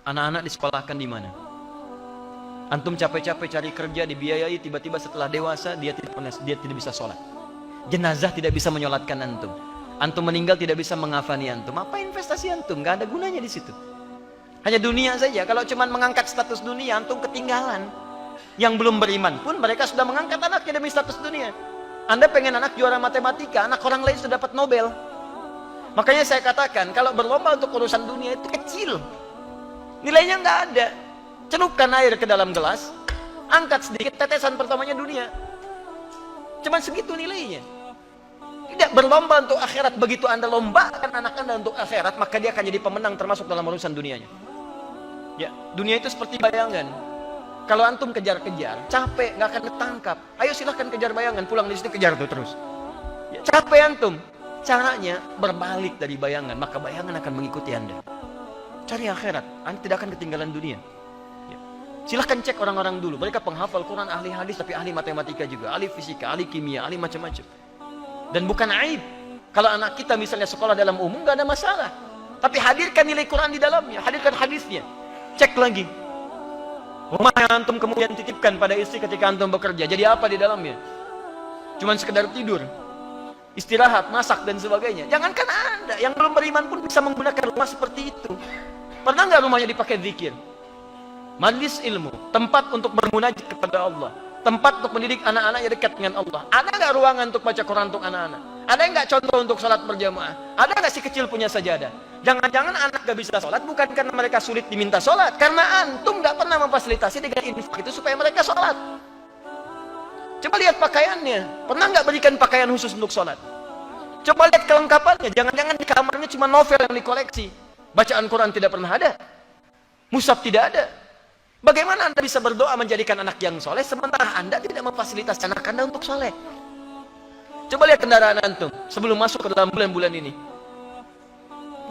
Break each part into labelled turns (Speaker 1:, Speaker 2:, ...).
Speaker 1: Anak-anak disekolahkan di mana? Antum capek-capek cari kerja, dibiayai, tiba-tiba setelah dewasa dia tidak bisa sholat. Jenazah tidak bisa menyolatkan antum. Antum meninggal tidak bisa mengafani antum. Apa investasi antum? Gak ada gunanya di situ. Hanya dunia saja. Kalau cuma mengangkat status dunia, antum ketinggalan. Yang belum beriman pun mereka sudah mengangkat anaknya demi status dunia. Anda pengen anak juara matematika, anak orang lain sudah dapat Nobel. Makanya saya katakan, kalau berlomba untuk urusan dunia itu kecil. Nilainya nggak ada. Celupkan air ke dalam gelas, angkat sedikit, tetesan pertamanya dunia. Cuman segitu nilainya. Tidak berlomba untuk akhirat. Begitu Anda lombakan anak Anda untuk akhirat, maka dia akan jadi pemenang termasuk dalam urusan dunianya. Ya, dunia itu seperti bayangan. Kalau antum kejar-kejar, capek, nggak akan ketangkap. Ayo silahkan kejar bayangan, pulang di sini kejar tuh terus. Ya, capek antum. Caranya berbalik dari bayangan, maka bayangan akan mengikuti Anda. Cari akhirat, Anda tidak akan ketinggalan dunia. Ya. Silahkan cek orang-orang dulu. Mereka penghafal Quran, ahli hadis, tapi ahli matematika juga, ahli fisika, ahli kimia, ahli macam-macam. Dan bukan aib. Kalau anak kita misalnya sekolah dalam umum, nggak ada masalah. Tapi hadirkan nilai Quran di dalamnya, hadirkan hadisnya. Cek lagi. Rumah yang antum kemudian titipkan pada istri ketika antum bekerja, jadi apa di dalamnya? Cuman sekedar tidur, istirahat, masak dan sebagainya. Jangankan Anda, yang belum beriman pun bisa menggunakan rumah seperti itu. Pernah nggak rumahnya dipakai zikir? Majlis ilmu, tempat untuk bermunajat kepada Allah, tempat untuk mendidik anak-anak yang dekat dengan Allah. Ada nggak ruangan untuk baca Quran untuk anak-anak? Ada nggak contoh untuk sholat berjamaah? Ada nggak si kecil punya sajadah? Jangan-jangan anak gak bisa sholat bukan karena mereka sulit diminta sholat, karena antum gak pernah memfasilitasi dengan infak itu supaya mereka sholat. Coba lihat pakaiannya, pernah gak berikan pakaian khusus untuk sholat? Coba lihat kelengkapannya, jangan-jangan di kamarnya cuma novel yang dikoleksi, bacaan Quran tidak pernah ada, mushaf tidak ada. Bagaimana Anda bisa berdoa menjadikan anak yang soleh sementara Anda tidak memfasilitasi anak Anda untuk soleh? Coba lihat kendaraan antum sebelum masuk ke dalam bulan-bulan ini.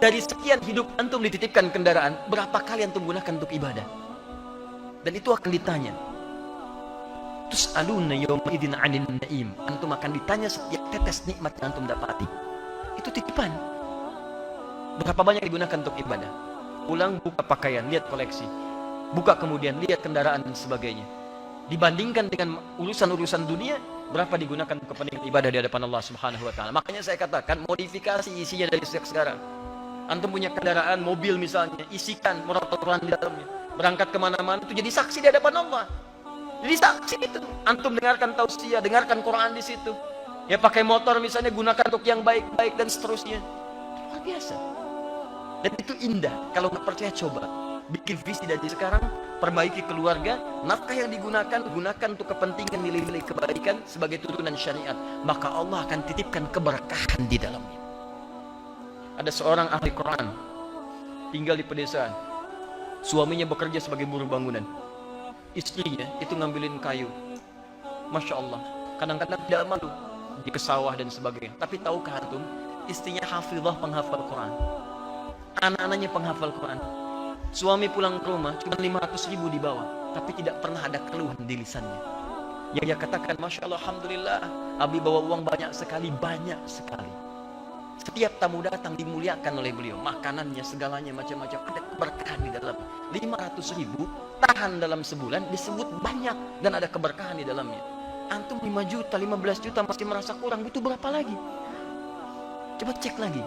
Speaker 1: Dari sekian hidup antum dititipkan kendaraan, berapa kali antum gunakan untuk ibadah? Dan itu akan ditanya. Tus'aluna yawma idzin 'anil na'im. Antum akan ditanya setiap tetes nikmat yang antum dapati. Itu titipan. Berapa banyak digunakan untuk ibadah? Pulang buka pakaian, lihat koleksi. Buka kemudian lihat kendaraan dan sebagainya. Dibandingkan dengan urusan-urusan dunia, berapa digunakan untuk kepentingan ibadah di hadapan Allah Subhanahu wa taala. Makanya saya katakan modifikasi isinya dari sejak sekarang. Antum punya kendaraan, mobil misalnya, isikan murotal Quran di dalamnya. Berangkat kemana-mana itu jadi saksi di hadapan Allah. Jadi saksi itu. Antum dengarkan tausiah, dengarkan Quran di situ. Ya pakai motor misalnya, gunakan untuk yang baik-baik dan seterusnya. Luar biasa. Dan itu indah. Kalau nggak percaya coba. Bikin visi dari sekarang, perbaiki keluarga, nafkah yang digunakan, gunakan untuk kepentingan nilai-nilai kebaikan sebagai turunan syariat. Maka Allah akan titipkan keberkahan di dalamnya. Ada seorang ahli Quran tinggal di pedesaan. Suaminya bekerja sebagai buruh bangunan. Istrinya itu ngambilin kayu. Masya Allah, kadang-kadang tidak malu di kesawah dan sebagainya. Tapi tahukah antum, istrinya hafizah penghafal Quran, anak-anaknya penghafal Quran. Suami pulang ke rumah cuma 500.000 dibawa, tapi tidak pernah ada keluhan di lisannya. Yang dia katakan, Masya Allah, Alhamdulillah, Abi bawa uang banyak sekali. Setiap tamu datang dimuliakan oleh beliau, makanannya segalanya macam-macam, ada keberkahan di dalam. 500.000 tahan dalam sebulan disebut banyak dan ada keberkahan di dalamnya. Antum 5 juta, 15 juta masih merasa kurang, itu berapa lagi? Coba cek lagi.